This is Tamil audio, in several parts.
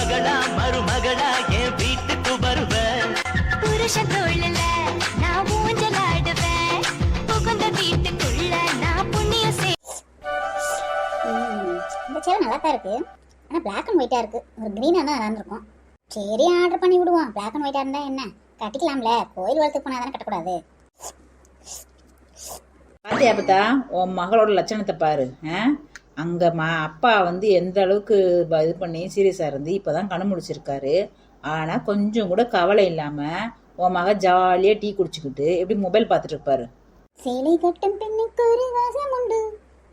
மகளா மருமகளா என் வீட்டுக்கு வருவ. புருஷன் தோழல நான் ஊஞ்சலாடுவேன், புகுந்த வீட்டுக்குள்ள நான் புண்ணியம் செய். இந்த சேலை நல்லா தான் இருக்கு, ஆனால் பிளாக் அண்ட் ஒயிட்டா இருக்கு. ஒரு கிரீனா தான் நடந்திருக்கும். சரி ஆர்டர் பண்ணி விடுவோம். பிளாக் அண்ட் ஒயிட்டா இருந்தா என்ன, கட்டிக்கலாம்ல. கோயில் வளர்த்துக்கு போனா தானே கட்டக்கூடாது. பாத்தியா அப்பத்தா உன் மகளோட லட்சணத்தை பாரு. அங்க அப்பா வந்து எந்த அளவுக்கு இது பண்ணி சீரியஸா இருந்து இப்பதான் கண்ணு முடிச்சிருக்காரு. ஆனா கொஞ்சம் கூட கவலை இல்லாம உன் மக ஜாலியா டீ குடிச்சுக்கிட்டு எப்படி மொபைல் பார்த்துட்டு இருப்பாரு. சேலை கட்டும் பெண்ணுக்கு ஒரு வாசம் உண்டு,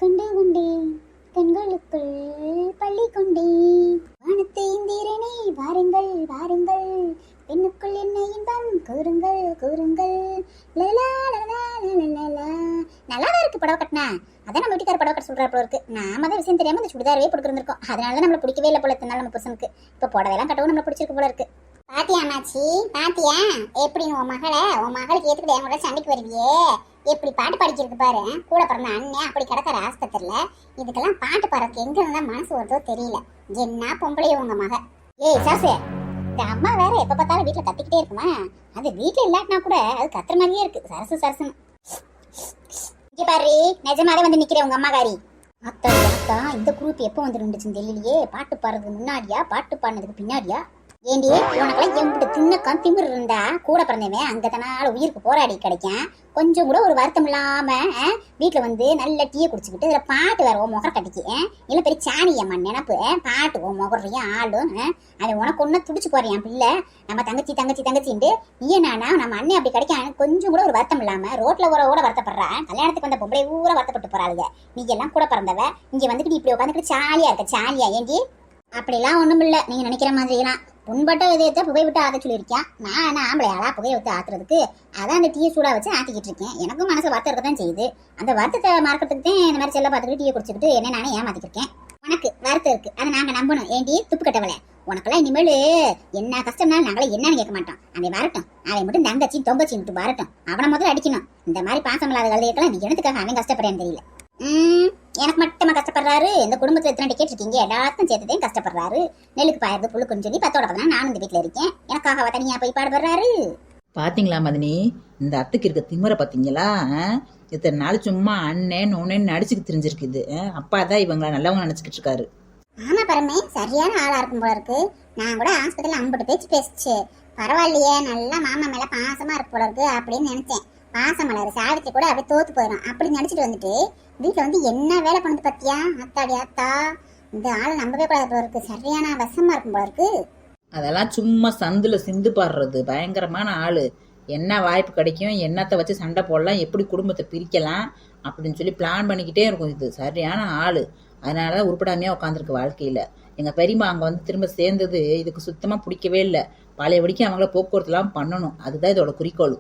கண்டு கொண்டேன் கண்களுக்குள் பள்ளி கொண்டேன். வானத்தை இந்திரனே வாருங்கள் வாருங்கள், பெண்ணுக்குள் என்ன இன்பம் கூறுங்கள் கூறுங்கள். நல்லாதான் இருக்கு புடவை கட்டினா. அதான் நம்ம வீட்டுக்கார புடவை கட்ட சொல்றாரு போல இருக்கு. நாம தான் விஷயம் தெரியாம இந்த சுடிதாரவே போட்டுருந்துருக்கோம். அதனாலதான் நம்மள பிடிக்கவே இல்லை போல இருந்தாலும் நம்ம புருஷனுக்கு. இப்ப புடவைலாம் கட்டவும் நம்மள பிடிச்சிருக்கு போல இருக்கு. பாத்தியா அம்மாச்சி, பாத்தியா எப்படி உன் மகளுக்கு ஏத்துக்கிட்டு என் கூட சண்டைக்கு வருவியே, எப்படி பாட்டு படிக்கிறது பாரு. கூட பிறந்த அண்ணன் அப்படி கிடக்கிற ஆஸ்பத்திரியில. இதுக்கெல்லாம் பாட்டு பாடுறதுக்கு எங்க இருந்தா மனசு வருதோ தெரியல. என்ன பொம்பளை உங்க மக. ஏய் சாசு, இந்த அம்மா வேற எப்ப பார்த்தாலும் வீட்டுல கத்திக்கிட்டே இருக்குமா. அது வீட்டுல இல்லாட்டினா கூட அது கத்துற மாதிரியே இருக்கு. சரசு சரசுன்னு இங்க பாரு, நிஜமாவே வந்து நிக்கிற உங்க அம்மாக்காரி. அத்தா அத்தா, இந்த குரூப் எப்போ வந்து நின்றுச்சுன்னு தெரியலையே. பாட்டு பாடுறதுக்கு முன்னாடியா பாட்டு பாடுனதுக்கு பின்னாடியா? ஏண்டி உனக்கெல்லாம் எம்பிட்டு தின்னக்கம் திமிர் இருந்தா கூட பிறந்தவன் அங்கத்தனால உயிருக்கு போராடி கிடைக்கும். கொஞ்சம் கூட ஒரு வருத்தம் இல்லாம வீட்டுல வந்து நல்ல டீயை குடிச்சுக்கிட்டு இதுல பாட்டு வேற உன் முகர கட்டிக்கு. இல்ல பெரிய சாணியம்மா நினப்பு பாட்டு உன் முகரையும் ஆளும். அவன் உனக்கு ஒன்னும் துடிச்சு போறேன் என் பிள்ளை. நம்ம தங்கச்சி தங்கச்சி தங்கச்சின்ட்டு நீ என்னன்னா நம்ம அண்ணன் அப்படி கிடைக்கும். கொஞ்சம் கூட ஒரு வருத்தம் இல்லாம ரோட்ல கூட வருத்தப்படுறா. கல்யாணத்துக்கு வந்த பொம்பளை ஊரா வருத்தப்பட்டு போறாளுங்க. நீங்க எல்லாம் கூட பிறந்தவ இங்க வந்துட்டு இப்படி உட்காந்துக்கிட்டு சாலியா இருக்க. சாலியா ஏண்டி? அப்படிலாம் ஒண்ணும் இல்ல நீங்க நினைக்கிற மாதிரிலாம். புண்பட்ட இதயத்தை புகை விட்டு ஆத்த சொல்லியிருக்கேன். நான் என்ன ஆம்பளையாளா புகையை விட்டு ஆத்துறதுக்கு? அதான் அந்த டீயை சூடா வச்சு ஆத்திக்கிட்டு இருக்கேன். எனக்கும் மனசு வருத்தம் இருக்கதான் செய்யுது. அந்த வருத்தத்தை மறக்கிறதுக்கு தான் இந்த மாதிரி செல்ல பார்த்துக்கிட்டு டீயை குடிச்சுக்கிட்டு என்ன நானே ஏமாத்திக்கிருக்கேன். உனக்கு வருத்தம் இருக்கு, அதை நாங்க நம்பணும். ஏண்டி துப்பு கட்டவளை, உனக்கெல்லாம் இனிமேல் என்ன கஷ்டம்னாலும் நாங்களே என்னன்னு கேட்க மாட்டோம். அவன் வரட்டும், அவன் மட்டும் தங்கச்சி தொங்கச்சி விட்டு வரட்டும். அவனை முதல்ல அடிக்கணும். இந்த மாதிரி பாசம் இல்லாத கழுதைக்கெல்லாம் நீ என்னத்துக்காக அவன் கஷ்டப்படுறேன்னு தெரியல. எனக்கு மட்டுமா கஷ்டப்படுறாரு? இந்த குடும்பத்துல எத்தனை டிக்கெட் இருக்கீங்க, எல்லாத்தையும் சேர்த்துதான் கஷ்டப்படுறாரு. நெல்லுக்கு பாயறது புழுக்குன்னு சொல்லி 10 நானும் இந்த வீட்டுல இருக்கேன். எனக்காக தனியா போய் பாடுபடுறாரு. பாத்தீங்களா மதினி, இந்த அத்தைக்கு இருக்க திமிர பாத்தீங்களா? இத்தனை நாள் சும்மா அண்ணன் நோனேன்னு நடிச்சுக்கு தெரிஞ்சிருக்குது. அப்பா தான் இவங்க நல்லவங்க நினைச்சுக்கிட்டு இருக்காரு. ஆமா பரமே, சரியான ஆளா இருக்கும் போல இருக்கு. நான் கூட ஆஸ்பத்திரியில 50 பேச்சு பேசிச்சு. பரவாயில்லையே, நல்லா மாமா மேல பாசமா இருக்கு போல இருக்கு அப்படின்னு நினைச்சேன். பாசம் மலர் சாவித்திரி கூட அப்படியே தோத்து போயிடும் அப்படின்னு நினைச்சிட்டு வந்துட்டு வீட்டுல வந்து என்ன வேலை பண்ணுது பத்தியா? அத்தாடி அத்தா, இந்த ஆளை நம்பவே கூடாது போல இருக்கு. சரியான விஷமா இருக்கும் போல இருக்கு. அதெல்லாம் சும்மா சந்துல சிந்து பாடுறது. பயங்கரமான ஆளு. என்ன வாய்ப்பு கிடைக்கும், என்னத்தை வச்சு சண்டை போடலாம், எப்படி குடும்பத்தை பிரிக்கலாம் அப்படின்னு சொல்லி பிளான் பண்ணிக்கிட்டே இருக்கும். இது சரியான ஆளு. அதனால உருப்படாமையா உட்காந்துருக்கு வாழ்க்கையில. எங்க பெரியம்மா அங்க வந்து திரும்ப சேர்ந்தது இதுக்கு சுத்தமா பிடிக்கவே இல்லை. பழைய படிக்க அவங்கள போக்குவரத்து எல்லாம் பண்ணணும். அதுதான் இதோட குறிக்கோள்.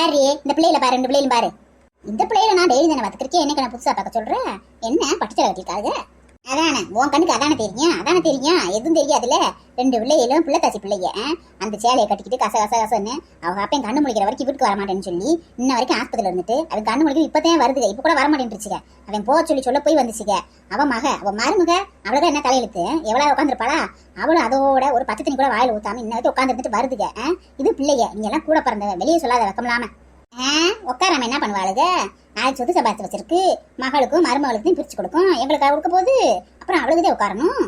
பாரு இந்த பிள்ளையில பாரு, 2 பிள்ளைகளும் பாரு. இந்த பிள்ளையில நான் டெய்லி தானே பார்த்துருக்கேன். என்னக்கு நான் புதுசா பார்க்க சொல்றேன்? என்ன பட்டுச்சலை கட்டிருக்காங்க? அதானே உன் கண்ணுக்கு அதானே தெரியும். எதுவும் தெரியாதுல்ல. 2 பிள்ளைகளும் பிள்ளை தாச்சி பிள்ளைங்க. அந்த சேலையை கட்டிக்கிட்டு கசன்னு அவங்க அப்பையும் கண்ணு முடிக்கிற வரைக்கும் வீட்டுக்கு வரமாட்டேன்னு சொல்லி இன்ன வரைக்கும் ஆஸ்பத்திரியில இருந்துட்டு அவன் கண்ணு முடிக்க இப்பதான் வருதுங்க. இப்ப கூட வரமாட்டேன்னுச்சுங்க. அவன் போக சொல்ல போய் வந்துச்சுங்க. அவன் மருமக அவ்வளவுதான் என்ன தலையெழுத்து. எவ்வளவு உட்காந்துருப்பாளா அவளும் அதோட ஒரு பச்சை தண்ணி கூட வாயில ஊத்தாம இன்ன வரைக்கும் உட்காந்து இருந்துட்டு வருதுங்க. இது பிள்ளைங்க. நீங்க எல்லாம் கூட பிறந்தவ, வெளியே சொல்லாத வெக்கமில்லாம. உட்காராம என்ன பண்ணுவாளுங்க? நாளைக்கு சொத்து சம்பாதிச்சு வச்சிருக்கு. மகளுக்கும் மருமகளுக்கும் பிரிச்சு கொடுக்கும். எங்களுக்கு கொடுக்க போகுது. அப்புறம் அவளுக்குதே உட்காரணும்.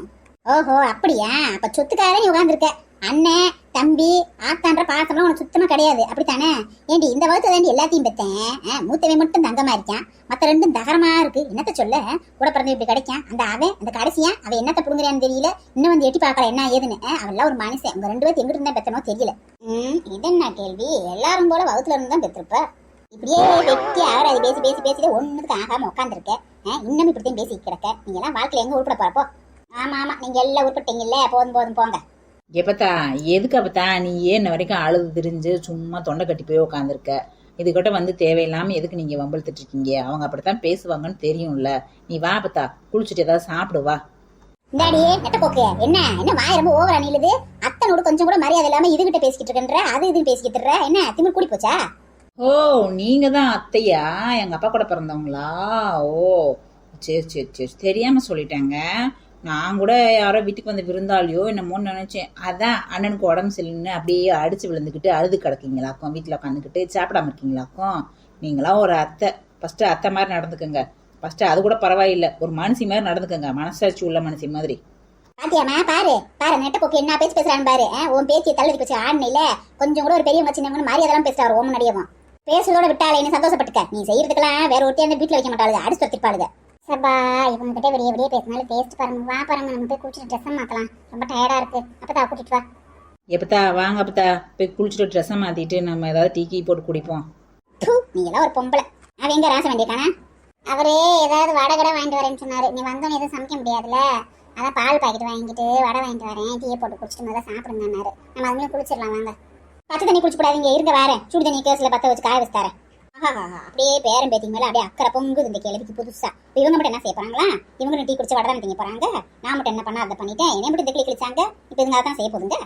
ஓஹோ அப்படியா? அப்ப சொத்துக்காரே நீ உட்காந்துருக்க. அண்ணன் தம்பி ஆத்தான்ற பாசம்லாம் உனக்கு சுத்தமா கிடையாது, அப்படித்தானே? ஏண்டி இந்த வகுத்து தாண்டி எல்லாத்தையும் பெத்தேன். மூத்தவன் மட்டும் தங்கமா இருக்கான், மத்த 2 தகரமா இருக்கு. என்னத்த சொல்ல? கூட பிறந்த இப்படி கிடைக்கான். அந்த கடைசியா அவன் என்னத்த புடுங்குறான்னு தெரியல. இன்னும் வந்து எட்டி பார்க்கல என்ன ஏதுன்னு. அவெல்லாம் ஒரு மனுஷன். உங்க 2 பேரும் எங்கிட்டு இருந்தா பெத்தனோ தெரியல. இது என்ன கேள்வி? எல்லாரும் போல வகுத்துல இருந்து தான் பெற்றிருப்ப. இப்படியே வெட்டி அவர் அதை பேசி ஒண்ணுக்கு ஆகாம உட்காந்துருக்க. இன்னும் இப்படித்தான் பேசி கிடக்க. நீங்க எல்லாம் வாழ்க்கையில எங்க உருப்பட போறப்போ? ஆமா நீங்க எல்லாம் உருப்பட்டீங்கல்ல. போதும் போங்க. எப்பத்தா எதுக்கு அப்பத்தா நீ என்ன வரைக்கும் அழுது திரிஞ்சு சும்மா தொண்டை கட்டி போய் உட்காந்துருக்க? இதுகிட்ட வந்து தேவையில்லாம எதுக்கு நீங்க வம்பழுத்துட்டு இருக்கீங்க? அவங்க அப்படித்தான் பேசுவாங்கன்னு தெரியும்ல. நீ வா அப்பத்தா, குளிச்சுட்டு ஏதாவது சாப்பிடு வா. இந்தாடியே நெட்ட போக்கு, என்ன வாய் ரொம்ப ஓவரா நீளுது. அத்தனோட கொஞ்சம் கூட மரியாதை இல்லாம இதுகிட்ட பேசிக்கிட்டு இருக்கன்ற, அது இதுன்னு பேசிக்கிட்டு இருக்க. என்ன திமிர் கூடி போச்சா? ஓ நீங்க தான் அத்தையா? எங்க அப்பா கூட பிறந்தவங்களா? ஓ சரி தெரியாம சொல்லிட்டேங்க. நான் கூட யாரோ வீட்டுக்கு வந்து விருந்தாளியோ என்னமோன்னு நினைச்சேன். அதான் அண்ணனுக்கு உடம்பு சரியில்லைன்னு அப்படியே அடிச்சு விழுந்துக்கிட்டு அழுது கிடக்கீங்களாக்கும், வீட்டில் உட்காந்துக்கிட்டு சாப்பிடாம இருக்கீங்களாக்கும். நீங்களாம் ஒரு அத்தை, ஃபர்ஸ்ட் அத்தை மாதிரி நடந்துக்கங்க. ஃபர்ஸ்ட் அது கூட பரவாயில்லை, ஒரு மனுஷி மாதிரி நடந்துக்கங்க, மனசாட்சி உள்ள மனுஷி மாதிரி. பாத்தியாமா, பாரு பாரு நெட்ட போக்கு என்ன பேச்சு பேசுறான்னு பாரு. உன் பேச்சியை தள்ளி வச்சு ஆடனையில கொஞ்சம் கூட ஒரு பெரியவங்க சின்னவங்க மரியாதைலாம் பேசுறாரு. ஓம் நடியவும் பேசுறதோட விட்டாலே என்ன சந்தோஷப்பட்டுக்க. நீ செய்யறதுக்கெல்லாம் வேற ஒருத்தையா அந்த வீட்டுல வைக்க மாட்டாளுங்க, அடிச்சு வச்சிருப்பாளுங்க. சபா இவங்க கிட்ட விடிய விடிய பேசினாலும் டேஸ்ட் பாருங்க. வா பாருங்க, நம்ம போய் குளிச்சுட்டு ட்ரெஸ் மாத்தலாம், ரொம்ப டயர்டா இருக்கு. அப்பதா கூட்டிட்டு வா. எப்பத்தா வாங்க அப்பத்தா, போய் குளிச்சுட்டு ட்ரெஸ்ஸை மாத்திட்டு நம்ம ஏதாவது டீ போட்டு குடிப்போம். நீ எல்லாம் ஒரு பொம்பளை. அவன் எங்க ராச வேண்டியக்கானா? அவரே ஏதாவது வடை கடை வாங்கிட்டு வரேன்னு சொன்னாரு. நீ வந்தோன்னு எதுவும் சமைக்க முடியாதுல்ல, அதான் பால் பாக்கெட் வாங்கிட்டு வடை வாங்கிட்டு வரேன், டீயை போட்டு குடிச்சிட்டு முதல்ல சாப்பிடுங்கன்னாரு. நம்ம அதுலயும் குளிச்சிடலாம் வாங்க. பச்சை தண்ணி குடிச்சு கூடாதீங்க, இருங்க வேறேன். சுடு தண்ணி கேஸ்ல பத்த வச்சு காய வச்சு தரேன். அப்படியே பேரம் பேத்திங்க மேல அப்படியே அக்கறை பொங்குது இந்த கேள்விக்கு புதுசா. இப்போ இவங்க மட்டும் என்ன செய்ய போறாங்களா? இவங்க டீ குடிச்சு வடை தானே திங்க போறாங்க. நான் மட்டும் என்ன பண்ண அதை பண்ணிட்டேன், என்னை மட்டும் இந்த கிளி கிழிச்சாங்க. இப்போ இதுங்க தான் செய்ய போதுங்க.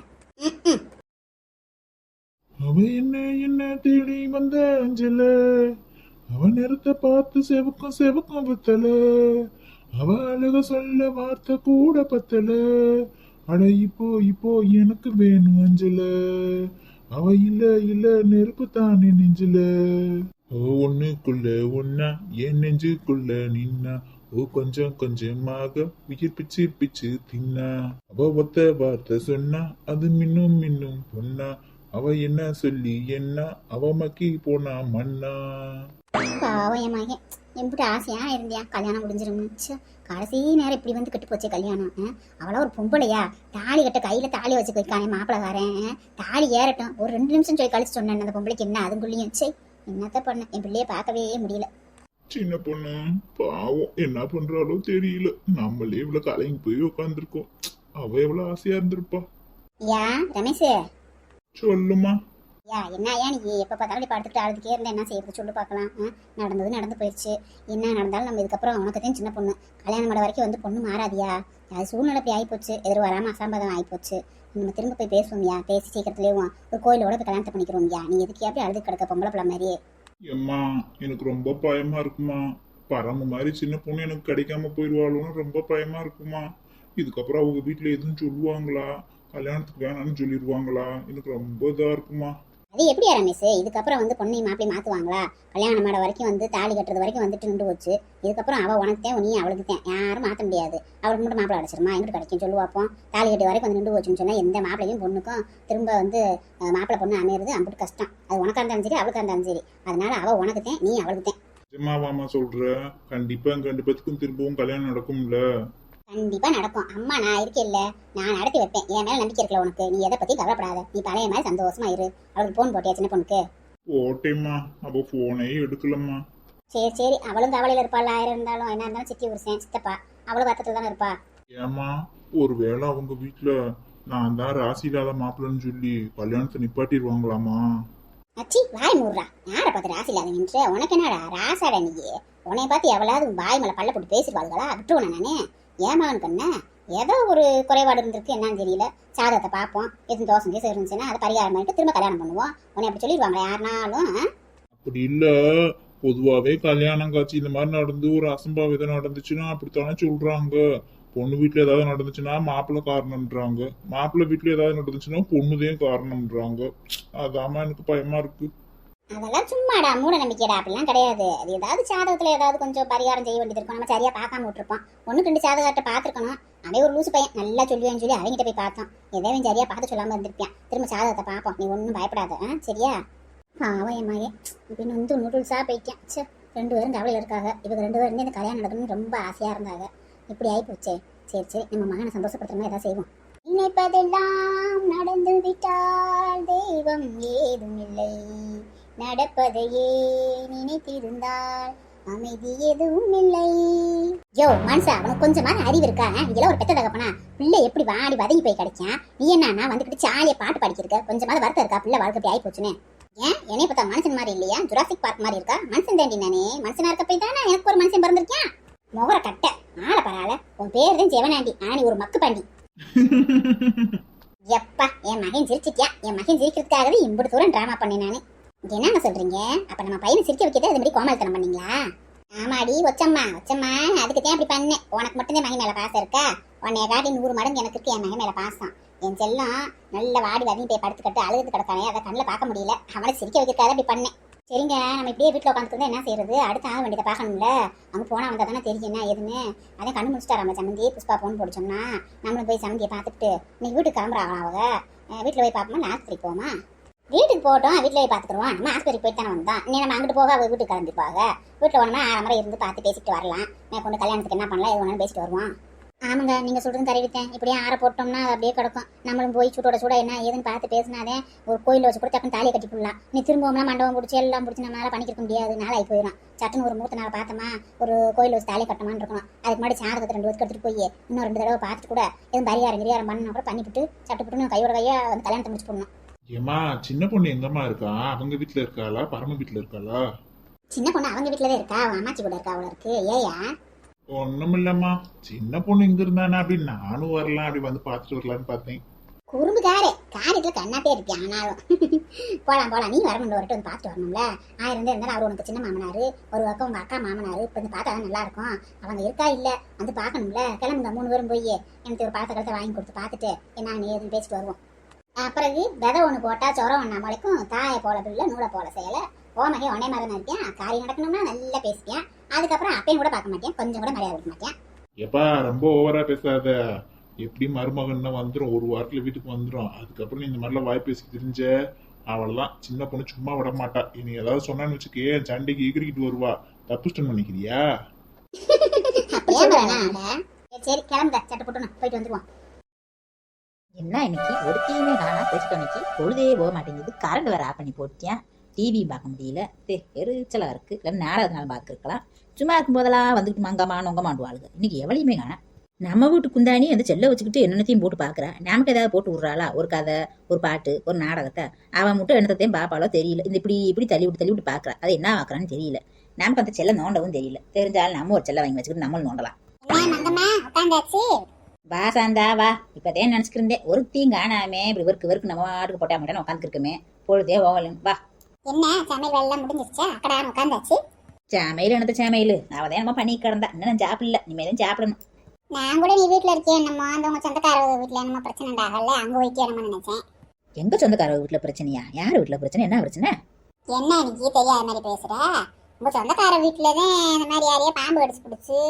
அவ என்ன தேடி வந்த அஞ்சல, அவ நிறத்தை பார்த்து செவக்கும் செவக்கும் பத்தல, அவ அழக சொல்ல வார்த்தை கூட பத்தல, அட இப்போ எனக்கு வேணும் அஞ்சல, அவ இல்ல நெருப்பு தானே நெஞ்சில, ஒண்ணுக்குள்ள ஒன்னா என் நெஞ்சுக்குள்ள நின்னா, ஓ கொஞ்சம் கொஞ்சமாக உயிர் பிச்சு பிச்சு தின்னா, அவ ஒத்த வார்த்தை சொன்னா அது மின்னும் பொன்னா, அவ என்ன சொல்லி என்ன அவ மக்கி போனா மண்ணா. பாவம் என் மகன் எம்பிட்டு ஆசையா இருந்தியா கல்யாணம் முடிஞ்சிருந்துச்சு. கடைசி நேரம் இப்படி வந்து கெட்டு போச்சு கல்யாணம். அவளா ஒரு பொம்பளையா? தாலி கட்ட கையில தாலி வச்சு வைக்கானே மாப்பிள்ளக்காரன். தாலி ஏறட்டும் ஒரு 2 நிமிஷம் சொல்லி கழிச்சு சொன்னேன் அந்த பொம்பளைக்கு என்ன அதுக்குள்ளேயும். சே என்னத்த பண்ண, என் பிள்ளைய பார்க்கவே முடியல. சின்ன பொண்ணு பாவம் என்ன பண்றாலோ தெரியல. நம்மளே இவ்வளவு கலங்கி போய் உட்காந்துருக்கோம். அவ எவ்வளவு ஆசையா இருந்திருப்பா. யா ரமேஷ் சொல்லுமா. யா என்னையா நீ எப்போ பார்த்தாலும் படுத்துட்டு அழுதுக்கே இருந்தா என்ன செய்யறது சொல்லு பார்க்கலாம். நடந்தது நடந்து போயிடுச்சு. என்ன நடந்தாலும் நம்ம இதுக்கப்புறம் உனக்குதான் சின்ன பொண்ணு, கல்யாணம் பண்ண வரைக்கும் வந்து பொண்ணு மாறாதியா. அது சூழ்நிலை அப்படி ஆகிப்போச்சு, எதிர் வராமல் அசம்பாதம் ஆகிப்போச்சு. நம்ம திரும்ப போய் பேசுவோம்யா, பேசி சீக்கிரத்துலேயும் ஒரு கோயிலோட போய் கல்யாணத்தை பண்ணிக்கிறோம்யா. நீ எதுக்கு அப்படி அழுது கிடக்க பொம்பளை பிள்ளை மாதிரியே? எம்மா எனக்கு ரொம்ப பயமா இருக்குமா. பரம மாதிரி சின்ன பொண்ணு எனக்கு கிடைக்காம போயிடுவாளோன்னு ரொம்ப பயமா இருக்குமா. இதுக்கப்புறம் அவங்க வீட்டுல எதுவும் சொல்லுவாங்களா, கல்யாணத்துக்கு வேணாம்னு சொல்லிடுவாங்களா, எனக்கு ரொம்ப இதா இருக்குமா. அது எப்படியா ரமேஷ், இதுக்கப்புறம் வந்து பொண்ணையும் மாப்பிளையும் மாற்றுவாங்களா? கல்யாணம் மாட வரைக்கும் வந்து தாலி கட்டுறது வரைக்கும் வந்துட்டு நின்று போச்சு. இதுக்கப்புறம் அவள் உனக்கு தான், நீ அவளுக்கு தான், யாரும் மாற்ற முடியாது. அவளுக்கு மட்டும் மாப்பிள்ளை அடிச்சிருமா, எங்கிட்ட கிடைக்கும் சொல்லுவாப்போம். தாலி கட்டி வரைக்கும் வந்து நின்று போச்சுன்னு சொன்னால் எந்த மாப்பிளையும் பொண்ணுக்கும் திரும்ப வந்து மாப்பிள்ளை பொண்ணு அமையிறது அம்பிட்டு கஷ்டம். அது உனக்கா இருந்தாலும் சரி அவளுக்கா இருந்தாலும் சரி. அதனால அவள் உனக்கு தான், நீ அவளுக்கு தான். நிஜமாவாமா சொல்ற? கண்டிப்பா எங்க 2 பேத்துக்கும் திரும்பவும் கல்யாணம் நடக்கும்ல? கண்டிப்பா நடக்கும். அம்மா நான் இருக்கேன்ல, நான் நடத்தி வைப்பேன். என் மேல நம்பிக்கை இருக்கல உனக்கு. நீ எதை பத்தி கவலைப்படாத. நீ பழைய மாதிரி சந்தோஷமா இரு. அவளுக்கு போன் போட்டியா சின்ன பொண்ணுக்கு? போட்டேம்மா, அவ போனே எடுக்கலம்மா. சரி அவளும் கவலையில இருப்பாள். 1000 இருந்தாலும் என்ன இருந்தாலும் சித்தி உருசேன் சித்தப்பா அவளும் பக்கத்துல தானே இருப்பா. ஏமா ஒருவேளை அவங்க வீட்டுல நான் தான் ராசி இல்லாத மாப்பிள்ளன்னு சொல்லி கல்யாணத்தை நிப்பாட்டிடுவாங்களாமா? அச்சி வாய் மூடுறா. யாரை பார்த்து ராசி இல்லாதீங்கன்ற? உனக்கு என்னடா ராசாடா நீ? உன்னைய பார்த்து எவ்வளவு வாய் மேல பல்ல போட்டு பேசிடுவாளுகளா? விட்டுருவா நானே. ஏமாவனுக்கு என்ன ஏதோ ஒரு குறைபாடு இருந்திருக்கு, என்னன்னு தெரியல. சாதகத்தை பார்ப்போம், எதுவும் தோசை கேசம் இருந்துச்சுன்னா அதை பரிகாரம் பண்ணிட்டு திரும்ப கல்யாணம் பண்ணுவோம். உன்னை அப்படி சொல்லிடுவாங்களா யாருனாலும்? அப்படி இல்ல, பொதுவாவே கல்யாணம் காட்சி இந்த மாதிரி நடந்து ஒரு அசம்பாவிதம் நடந்துச்சுன்னா அப்படித்தானே சொல்றாங்க. பொண்ணு வீட்டுல ஏதாவது நடந்துச்சுன்னா மாப்பிள்ளை காரணம்ன்றாங்க, மாப்பிள்ளை வீட்டுல ஏதாவது நடந்துச்சுன்னா பொண்ணுதான் காரணம்ன்றாங்க. அதாம எனக்கு பயமா இருக்கு. அதெல்லாம் சும்மாடா, மூட நம்பிக்கைடா. அப்படிலாம் கிடையாது. அது ஏதாவது சாதகத்துல ஏதாவது கொஞ்சம் பரிகாரம் செய்ய வேண்டியது இருக்கும். நம்ம சரியா பார்க்காம விட்டுருப்போம். 1-2 சாதகத்தை பார்த்துருக்கணும். அவன் ஒரு லூசு பையன், நல்லா சொல்லுவேன்னு சொல்லி அவங்ககிட்ட போய் பார்த்தோம். எதையும் சரியா பார்த்து சொல்லாம இருந்திருப்பான். திரும்ப சாதகத்தை பார்ப்போம், நீ ஒன்றும் பயப்படாத. சரியா? அவன் என் மகன் அப்படின்னு வந்து நூடுல்ஸா போய்க்கான். 2 பேரும் கவலையில் இருக்காங்க. இவங்க 2 பேரும் இந்த கல்யாணம் நடக்கணும்னு ரொம்ப ஆசையா இருந்தாங்க. இப்படி ஆயிப்போச்சே. சரி நம்ம மகனை சந்தோஷப்படுத்துறோம், ஏதாவது செய்வோம். நினைப்பதெல்லாம் நடந்து விட்டால் தெய்வம் ஏதும் இல்லை, நடப்பதையே நினைத்திருந்தால் அமைதி எதுவும் இல்லை. யோ மனுஷா, அவனுக்கு கொஞ்சமான அறிவு இருக்கா? இதெல்லாம் ஒரு பெத்த தகப்பனா? பிள்ளை எப்படி வாடி வதங்கி போய் கிடைக்கான்? நீ என்ன வந்துக்கிட்டு சாலியை பாட்டு படிக்கிறக்க? கொஞ்சமாவது வருத்தம் இருக்கா? பிள்ளை வாழ்க்கை அப்படி ஆகி போச்சுன்னு. ஏன் என்னைய பார்த்தா மனுஷன் மாதிரி இல்லையா? ஜுராசிக் பார்க் மாதிரி இருக்கா? மனுஷன் தாண்டி நானே. மனுஷனா இருக்க போய் தானே எனக்கு ஒரு மனுஷன் பிறந்திருக்கேன். முகர கட்ட ஆள பரவாயில்ல. உன் பேர் தான் ஜெவனாண்டி, ஆனா நீ ஒரு மக்கு பாண்டி. எப்பா என் மகன் சிரிச்சிட்டியா? என் மகன் சிரிக்கிறதுக்காகவே இம்புட்டு தூரம் டிராமா பண்ணேன் நானு. என்னங்க சொல்றீங்க? அப்ப நம்ம பையனை சிரிக்க வைக்கிறது அது மாதிரி கோமாளித்தனம் பண்ணீங்களா? ஆமாடி ஒச்சம்மா அதுக்கு தான் அப்படி பண்ணேன். உனக்கு மட்டும்தான் மகன் மேல பாசம் இருக்கா? உன்னைய காட்டி 100 மடங்கு எனக்கு இருக்கு என் மகன் மேல பாசம். என் செல்லம் நல்ல வாடி வதங்கி போய் படுத்துக்கிட்டு அழுது கிடக்கானே, அதை கண்ணில் பார்க்க முடியல. அவனை சிரிக்க வைக்கிறக்காக அப்படி பண்ணேன். சரிங்க, நம்ம இப்படியே வீட்டில் உட்காந்துட்டு என்ன செய்யறது? அடுத்த ஆக வேண்டியதை பார்க்கணும்ல. அங்கே போனால் வந்தால் தானே தெரியும் என்ன ஏதுன்னு. அதே கண்ணு முடிச்சிட்டாரா நம்ம சம்மந்தி புஷ்பா போன் போடிச்சோம்னா நம்மளும் போய் சம்மந்தியை பார்த்துட்டு இன்னைக்கு வீட்டுக்கு கிளம்புறாங்க. அவங்க வீட்டில் போய் பார்ப்போமா, நான் ஆஸ்பத்திரிக்கு போமா? வீட்டுக்கு போட்டோம், வீட்டில் போய் பார்த்துக்குருவோம். நம்ம ஆஸ்பத்திரிக்கு போயிட்டு தானே வந்தோம். நீ நம்ம அங்கிட்டு போக அவங்க வீட்டுக்கு கிளம்பிப்பாங்க. வீட்டில் ஒன்றா 6 முறை இருந்து பார்த்து பேசிட்டு வரலாம். நான் கொண்டு கல்யாணத்துக்கு என்ன பண்ணலாம் எது ஒன்றும் பேசிட்டு வருவோம். ஆமாங்க, நீங்கள் சொல்கிறது கரெக்டுதான். இப்படியே ஆற போட்டோம்னா அது அப்படியே கிடக்கும். நம்மளும் போய் சூட்டோட சூட என்ன ஏதுன்னு பார்த்து பேசினாதே ஒரு கோயிலில் வச்சு கூட டக்குன்னு தாலியை கட்டி போடலாம். நீ திரும்பவும்னா மண்டபம் பிடிச்சி எல்லாம் பிடிச்சி நம்மளால பண்ணிக்க முடியாது. நாளாகி போயிடும். சட்டுன்னு ஒரு மூத்த நாள் பார்த்தோமா ஒரு கோயில் வச்சு தாலி கட்டமான்னு இருக்கணும். அதுக்கு முன்னாடி சாதகத்தை 2 வருஷத்துக்கு எடுத்துகிட்டு போய் இன்னும் 2 தடவை பார்த்துட்டு கூட எதுவும் பரிகாரம் பண்ணா கூட பண்ணிவிட்டு சட்டுப்பட்டு கையோட வந்து கல்யாணத்தை முடிச்சு போடணும். ஏமா சின்ன பொண்ணு எங்கம்மா இருக்கா? அவங்க வீட்டுல இருக்காளா பரம வீட்டுல இருக்காளா? சின்ன பொண்ணு அவங்க வீட்டில் தான் இருக்கா. அவன் அம்மாச்சி கூட இருக்கா. அவ்வளோ இருக்கு. ஏயா? ஒண்ணும் இல்லம்மா, சின்ன பொண்ணு இங்க இருந்தானா அப்படி நானும் வரலாம், அப்படி வந்து பாத்துட்டு வரலான்னு பார்த்தேன். குறும்புக்காரே காரியத்துல கண்ணாத்தே இருப்பியா? ஆனாலும் போலாம் நீ வரணும், வரட்டு வந்து பார்த்துட்டு வரணும்ல. இருந்தாலும் அவர் உனக்கு சின்ன மாமனாரு, ஒரு பக்கம் உங்க அக்கா மாமனாரு. இப்போ வந்து பார்த்தா நல்லா இருக்கும். அவங்க இருக்கா இல்ல வந்து பார்க்கணும்ல. கிளம்புங்க 3 பேரும் போய் எனக்கு ஒரு பழத்தை கலத்தை வாங்கி கொடுத்து பார்த்துட்டு என்ன ஏதுன்னு பேசிட்டு வருவோம். பிறகு விதை ஒன்று போட்டா சொரம் ஒன்றா முளைக்கும். தாயை போல பிள்ளை நூலை போல செயல. ஓமகே உடனே மாதிரி தான் இருக்கியான். காரியம் நடக்கணும்னா நல்லா பேசிக்கேன். அதுக்கப்புறம் அப்பையும் கூட பார்க்க மாட்டேன், கொஞ்சம் கூட மரியாதை கொடுக்க மாட்டேன். எப்பா ரொம்ப ஓவரா பேசாத. எப்படி மருமகன் வந்துடும், ஒரு வாரத்துல வீட்டுக்கு வந்துடும். அதுக்கப்புறம் நீ இந்த மாதிரிலாம் வாய் பேசி தெரிஞ்ச அவள்தான் சின்ன பொண்ணு சும்மா விட மாட்டா. நீ ஏதாவது சொன்னான்னு வச்சுக்கே சண்டைக்கு எகிரிக்கிட்டு வருவா. தப்புஷ்டன் பண்ணிக்கிறியா? சரி கிளம்புங்க, சட்டை போட்டு போயிட்டு வந்துருவோம். என்ன இன்னைக்கு ஒருத்தையுமே காணா பேசிட்டு இன்னைக்கு பொழுதே போக மாட்டேங்குது. கரண்ட் வேற ஆஃப் பண்ணி போட்டியா, டிவி பார்க்க முடியல. எரிச்சலா இருக்கு. இல்லை நாடகத்தினால பார்த்துருக்கலாம். சும்மா இருக்கும் போதெல்லாம் வந்துட்டு மங்கம்மா நொங்கமாண்டுவாளுங்க. இன்னைக்கு எவ்வளையுமே காணா. நம்ம வீட்டு குந்தாணி அந்த செல்லை வச்சுக்கிட்டு என்னென்னத்தையும் போட்டு பார்க்குறா. நமக்கு ஏதாவது போட்டு விட்றாளா? ஒரு கதை, ஒரு பாட்டு, ஒரு நாடகத்தை அவன் மட்டும் என்னத்தையும் பார்ப்பாளோ தெரியல. இந்த இப்படி தள்ளி விட்டு பார்க்குறா. அதை என்ன பார்க்குறான்னு தெரியல. நமக்கு அந்த செல்லை நோண்டவும் தெரியல. தெரிஞ்சாலும் நம்ம ஒரு செல்லை வாங்கி வச்சுக்கிட்டு நம்மளும் நோண்டலாம். வா சாந்தா வா. இப்பதான் நினைச்சுக்கிருந்தேன் ஒருத்தையும் காணாமே. இப்படி வெறுக்கு நம்ம ஆட்டுக்கு போட்டா மாட்டேன்னு உட்காந்துருக்குமே. பொழுதே போகலும். வா. என்ன சமையல் எல்லாம் முடிஞ்சிருச்சா? அக்கடா உட்காந்தாச்சு. சமையல் என்னத்த சமையல்? அவதான் நம்ம பண்ணி கிடந்தா. இன்னும் நான் சாப்பிடல, இனிமேதான் சாப்பிடணும். நான் கூட நீ வீட்டுல இருக்கே என்னமோ அந்த உங்க சொந்தக்கார வீட்டுல என்னமோ பிரச்சனை உண்டாகல, அங்க போய்க்கே நம்ம நினைச்சேன். எங்க சொந்தக்கார வீட்டுல பிரச்சனையா? யாரு வீட்டுல பிரச்சனை? என்ன பிரச்சனை? என்ன இன்னைக்கு தெரியாத மாதிரி பேசுற? உங்க சொந்தக்கார வீட்டுலதான் இந்த மாதிரி யாரையே பாம்பு கடிச்சு பிடிச்சு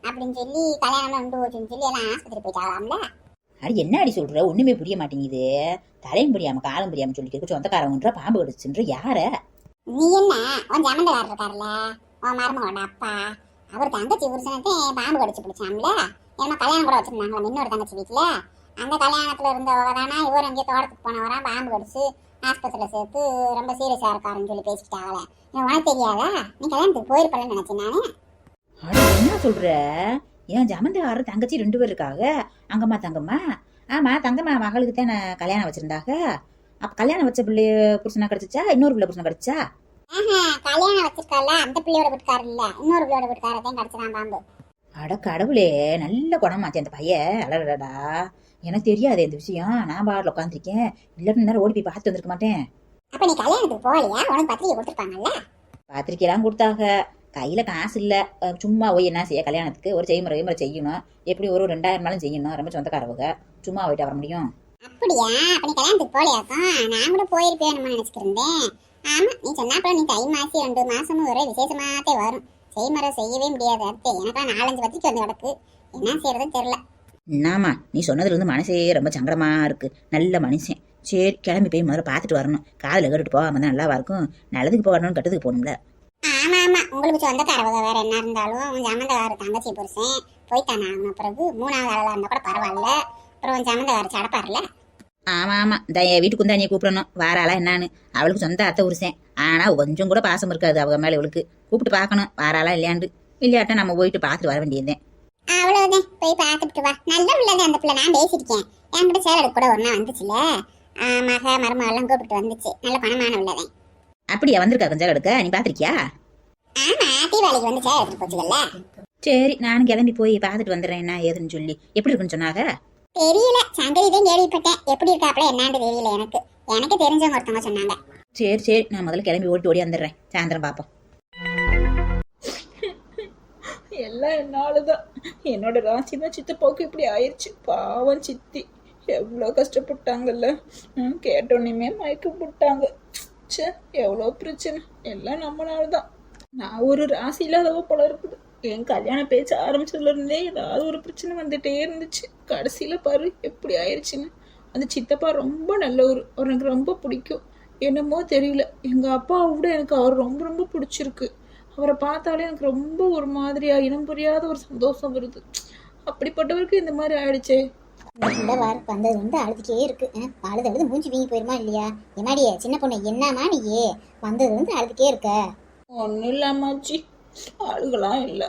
அப்படின்னு சொல்லி கல்யாணம் உண்டு போச்சுன்னு சொல்லி எல்லாம் ஆஸ்பத்திரி போயிட்டாங்களாம்ல. அடி என்ன அடி சொல்ற? ஒண்ணுமே புரிய மாட்டேங்குது. தலையும் புரியாம காலம் புரியாம சொல்லிட்டு சொந்தக்காரவன்ற பாம்பு கடிச்சுன்ற யார? நீ என்ன உன் ஜமந்தக்காரர் இருக்காருல்ல, உன் மருமகோட அப்பா, அவர் தங்கச்சி புருஷனத்தை பாம்பு கடிச்சு பிடிச்சாம்ல. ஏன்னா கல்யாணம் கூட வச்சிருந்தாங்களா இன்னொரு தங்கச்சி வீட்டுல. அந்த கல்யாணத்துல இருந்தவங்க தானா இவர் அங்கேயே தோட்டத்துக்கு போனவரா பாம்பு கடிச்சு ஆஸ்பத்திரியில சேர்த்து ரொம்ப சீரியஸா இருக்காருன்னு சொல்லி பேசிட்டாங்களே. உனக்கு தெரியாதா? நீ கல்யாணத்துக்கு போயிருப்பலன்னு நினைச்சேன் நானு. என்ன சொல்ற? ஏன் ஜமந்தக்காரர் தங்கச்சி 2 பேர் இருக்காங்க. அங்கம்மா தங்கம்மா. ஆமா தங்கம்மா மகளுக்கு தானே கல்யாணம் வச்சிருந்தாங்க. அப்ப கல்யாணம் வச்ச பிள்ளைய புருஷனா கிடைச்சிச்சா? இன்னொரு பிள்ளை புருஷனா கிடைச்சா? கல்யாணம் வச்சிருக்கால அந்த பிள்ளையோட வீட்டுக்காரர் இல்ல, இன்னொரு பிள்ளையோட வீட்டுக்காரத்தையும் கிடைச்சதான் பாம்பு. அட கடவுளே, நல்ல குணமாச்சு அந்த பையன். அடடா, எனக்கு தெரியாது இந்த விஷயம். நான் பாடல உட்காந்துருக்கேன். இல்லன்னு நேரம் ஓடி போய் பார்த்து வந்திருக்க மாட்டேன். அப்ப நீ கல்யாணத்துக்கு போகலையா? உனக்கு பத்திரிக்கை கொடுத்துருப்பாங்கல்ல? பத்திரிக்கைலாம் கொடுத்தாங்க. கையில காசு இல்ல. சும்மா போய் என்ன செய்ய? கல்யாணத்துக்கு ஒரு செய்முறை செய்யணும். எப்படி ஒரு 2000 செய்யணும். ரொம்ப சொந்தக்காரவங்க. சும்மா போயிட்டு வர முடியும்? அப்படியா? அப்ப நீ கல்யாணத்துக்கு போகலையாக்கா? நான் கூட போயிருப்பேன் நினைச்சுட்டு இருந்தேன். ஆமா, நீ சொன்னாப்ப நீ தை மாசி 2 மாசமும் ஒரே விசேஷமாத்தே வரும். செய்முறை செய்யவே முடியாது. அடுத்து எனக்கு 4-5 பத்திரிக்கை வந்து கிடக்கு. என்ன செய்யறதுன்னு தெரியல. என்னாமா நீ சொன்னதுல இருந்து மனசே ரொம்ப சங்கடமா இருக்கு. நல்ல மனுஷன். சரி கிளம்பி போய் முதல்ல பார்த்துட்டு வரணும். காதுல கேட்டுட்டு போகாம தான் நல்லாவா இருக்கும். நல்லதுக்கு போகணும்னு கெட்டதுக்கு போகணும்ல. ஆமா ஆமா, உங்களுக்கு சொந்தக்காரவங்க வேற என்ன இருந்தாலும் உன் ஜமந்தக்கார தங்கச்சி புருஷன் போய்த்தானே ஆகணும். பிறகு 3வது ஆளா இருந்தா கூட பரவாயில்ல. அப்புறம் உன் ஜமந்தக்கார சடப்பாருல. ஆமா ஆமா, இந்த வீட்டுக்கு வந்தானியை கூப்பிடணும். வாராளா என்னன்னு. அவளுக்கு சொந்த அத்தை உருசேன். ஆனா கொஞ்சம் கூட பாசம் இருக்காது அவங்க மேல. இவளுக்கு கூப்பிட்டு பார்க்கணும் வாராளா இல்லையாண்டு. இல்லையாட்டா நம்ம போயிட்டு பார்த்துட்டு வர வேண்டியதுதான். அவ்வளவுதான், போய் பார்த்துட்டு வா. நல்ல பிள்ளைதான் அந்த பிள்ளை. நான் பேசியிருக்கேன். என்கிட்ட சேலடு கூட ஒன்னா வந்துச்சுல. மருமக எல்லாம் கூப்பிட்டு வந்துச்சு. நல்ல பணமான உள்ளதான். அப்படியா வந்திருக்கா? கொஞ்சம் எடுக்க நீ பாத்திருக்கியா? ஆமா, தீபாவளிக்கு வந்து சேலை எடுத்துட்டு போச்சுக்கல்ல. சரி நானும் கிளம்பி போய் பார்த்துட்டு வந்துடுறேன் என்ன ஏதுன்னு சொல்லி. எப்படி இருக்குன்னு சொன்னாங்க? தெரியல, சங்கதிதான் கேள்விப்பட்டேன். எப்படி இருக்காப்ல என்னான்னு தெரியல. எனக்கு தெரிஞ்சவங்க ஒருத்தவங்க சொன்னாங்க. சரி நான் முதல்ல கிளம்பி ஓடி வந்துடுறேன். சாயந்தரம் பார்ப்போம். எல்லாம் என்னாலதான். என்னோட ராசி தான் சித்தப்பாவுக்கு இப்படி ஆயிடுச்சு. பாவம் சித்தி எவ்வளோ கஷ்டப்பட்டாங்கல்ல. கேட்டோன்னையுமே மயக்கம் போட்டாங்க. ச்சே, எவ்வளோ பிரச்சனை. எல்லாம் நம்மளாலதான். நான் ஒரு ராசி இல்லாதவ போல இருக்குது. என் கல்யாண பேச்ச ஆரம்பிச்சதுல இருந்தே ஏதாவது ஒரு பிரச்சனை வந்துட்டே இருந்துச்சு. கடைசியில பாரு எப்படி ஆயிடுச்சுன்னு. அந்த சித்தப்பா ரொம்ப நல்லவர். அவர் எனக்கு ரொம்ப பிடிக்கும். என்னமோ தெரியல, எங்க அப்பாவை விட எனக்கு அவர் ரொம்ப ரொம்ப பிடிச்சிருக்கு. அவரை பார்த்தாலே எனக்கு ரொம்ப ஒரு மாதிரியா இனம் புரியாத ஒரு சந்தோஷம் வருது. அப்படிப்பட்டவருக்கு இந்த மாதிரி ஆயிடுச்சே. இந்த வாரம் வந்தது வந்து அழுதுக்கே இருக்கு. அழுது மூஞ்சி வீங்கி போயிருமா இல்லையா? என்னாடியே சின்ன பொண்ணு, என்னம்மா நீயே வந்தது வந்து அழுதுக்கே இருக்க? ஒன்றும் இல்லாமாச்சி, ஆளுகளாம் இல்லை.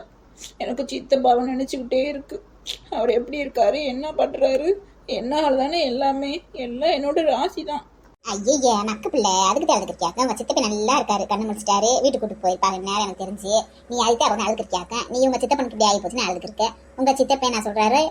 எனக்கு சித்தப்பாவை நினச்சிக்கிட்டே இருக்கு. அவர் எப்படி இருக்காரு, என்ன பண்ணுறாரு, என்ன ஆள் தானே எல்லாமே. எல்லாம் என்னோட ராசி தான். ஐயே நக்கு பிள்ளை, அதுக்கிட்ட அழுதுக்கிறியாக்க? உங்க சித்தப்ப நல்லா இருக்காரு, கண்ணு முடிச்சிட்டாரு, வீட்டுக்கு கூட்டு போயிருப்பாங்க நேரம் எனக்கு தெரிஞ்சு. நீ அதுக்கு அவங்க அழுதுக்கிறியாக்க? நீ உங்க சித்தப்பனுக்கு இப்படி ஆகி போச்சுன்னு அழுதுக்கிருக்க. உங்க சித்தப்ப என்ன சொல்றாரு,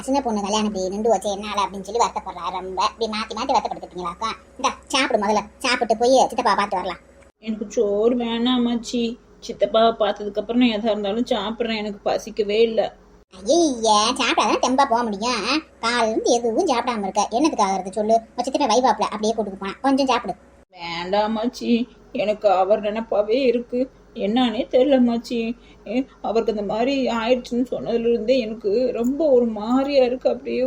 சின்ன பொண்ணு கல்யாணம் இப்படி நின்று வச்சு என்னால அப்படின்னு சொல்லி வருத்தப்படுறாரு. ரொம்ப இப்படி மாத்தி மாத்தி வருத்தப்படுத்திட்டீங்களாக்கா? இந்த சாப்பிடு, முதல்ல சாப்பிட்டு போய் சித்தப்பா பார்த்து வரலாம். எனக்கு சோறு வேணாமாச்சி. சித்தப்பாவை பார்த்ததுக்கு அப்புறம் நான் எதா இருந்தாலும் சாப்பிட்றேன். எனக்கு பசிக்கவே இல்லை. ஐயா சாப்பிடாதான் தெம்பா போக முடியும். காலையில இருந்து எதுவும் சாப்பிடாம இருக்க, என்னத்துக்கு ஆகுறது சொல்லு? சித்தப்ப வைவாப்ல அப்படியே கூட்டிட்டு போனா கொஞ்சம் சாப்பிடு. வேண்டாமாச்சி, எனக்கு அவர் நினைப்பாவே இருக்கு. என்னன்னே தெரியலமாச்சி. அவருக்கு அந்த மாதிரி ஆயிடுச்சுன்னு சொன்னதுல இருந்தே எனக்கு ரொம்ப ஒரு மாதிரியா இருக்கு. அப்படியே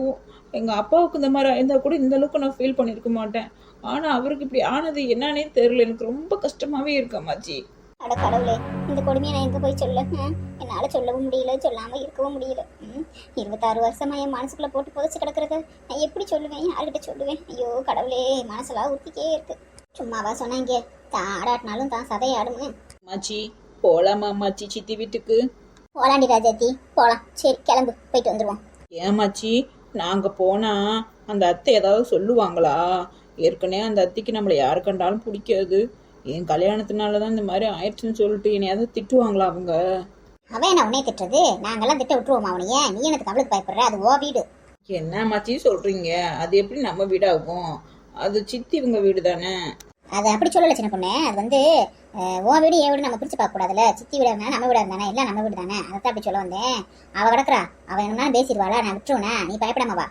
எங்க அப்பாவுக்கு இந்த மாதிரி ஆயிருந்தா கூட இந்த அளவுக்கு நான் ஃபீல் பண்ணிருக்க மாட்டேன். ஆனா அவருக்கு இப்படி ஆனது என்னன்னே தெரியல. எனக்கு ரொம்ப கஷ்டமாவே இருக்கமாச்சி. அட கடவுளே, இந்த கொடுமையை நான் எங்க போய் சொல்ல? என்னால சொல்லவும் முடியல, சொல்லாம இருக்கவும் முடியல. 26 வருஷமா என் மனசுக்குள்ள போட்டு புதைச்சு கிடக்குறத நான் எப்படி சொல்லுவேன், யாருக்கிட்ட சொல்லுவேன்? ஐயோ கடவுளே, மனசெல்லாம் ஊத்திக்கே இருக்கு. சும்மாவா சொன்னாங்க, ஆடாட்டினாலும் தான் சதையாடும். மாச்சி போலாமா மாச்சி சித்தி வீட்டுக்கு? போலாண்டி ராஜாத்தி, போலாம். சரி கிளம்பு, போயிட்டு வந்துருவோம். ஏமாச்சி, நாங்க போனா அந்த அத்தை ஏதாவது சொல்லுவாங்களா? ஏற்கனவே அந்த அத்தைக்கு நம்மளை யாரு கண்டாலும் பிடிக்காது. என் கல்யாணத்தினாலதான் இந்த மாதிரி ஆயிடுச்சுன்னு சொல்லிட்டு என்னையாவது திட்டுவாங்களா அவங்க? அவன் என்ன உன்னைய திட்டுறது? நாங்கெல்லாம் திட்ட விட்டுருவோம் அவனைய. நீ எனக்கு அவளுக்கு பயப்படுற? அது ஓ வீடு. என்ன மாச்சி சொல்றீங்க? அது எப்படி நம்ம வீடாகும்? அது சித்தி இவங்க வீடு தானே. அது அப்படி சொல்லல சின்ன பொண்ணு. அது வந்து உன் வீடு என் வீடு நம்ம பிரிச்சு பார்க்க கூடாதுல. சித்தி வீடு இருந்தானே நம்ம வீடு இருந்தானே, எல்லாம் நம்ம வீடு தானே. அதான் அப்படி சொல்ல வந்தேன். அவ கிடக்குறா, அவன் என்ன பேசிடுவாளா? நான் விட்டுருவேனா? நீ பயப்படாம வா.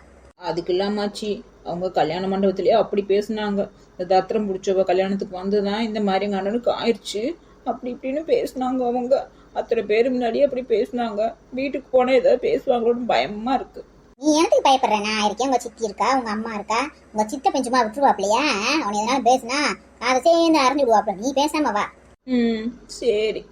அதுக்கு இல்லாமாச்சி, அவங்க கல்யாண மண்டபத்திலேயே அப்படி பேசினாங்க. இந்த தத்திரம் பிடிச்சவ கல்யாணத்துக்கு வந்துதான் இந்த மாதிரி எங்க அண்ணனுக்கு ஆயிடுச்சு அப்படி இப்படின்னு பேசினாங்க. அவங்க அத்தனை பேர் முன்னாடியே அப்படி பேசினாங்க. வீட்டுக்கு போனா ஏதாவது பேசுவாங்களோன்னு பயமா இருக்கு. நீ எனக்கு பயப்படுற? நான் இருக்கேன், உங்க சித்தி இருக்கா, உங்க அம்மா இருக்கா. உங்க சித்த பெஞ்சுமா விட்டுருவாப்லையா? அவனை எதனால பேசுனா அதை சேர்ந்து அறிஞ்சு விடுவாப்ல. நீ பேசாம வா. சரி.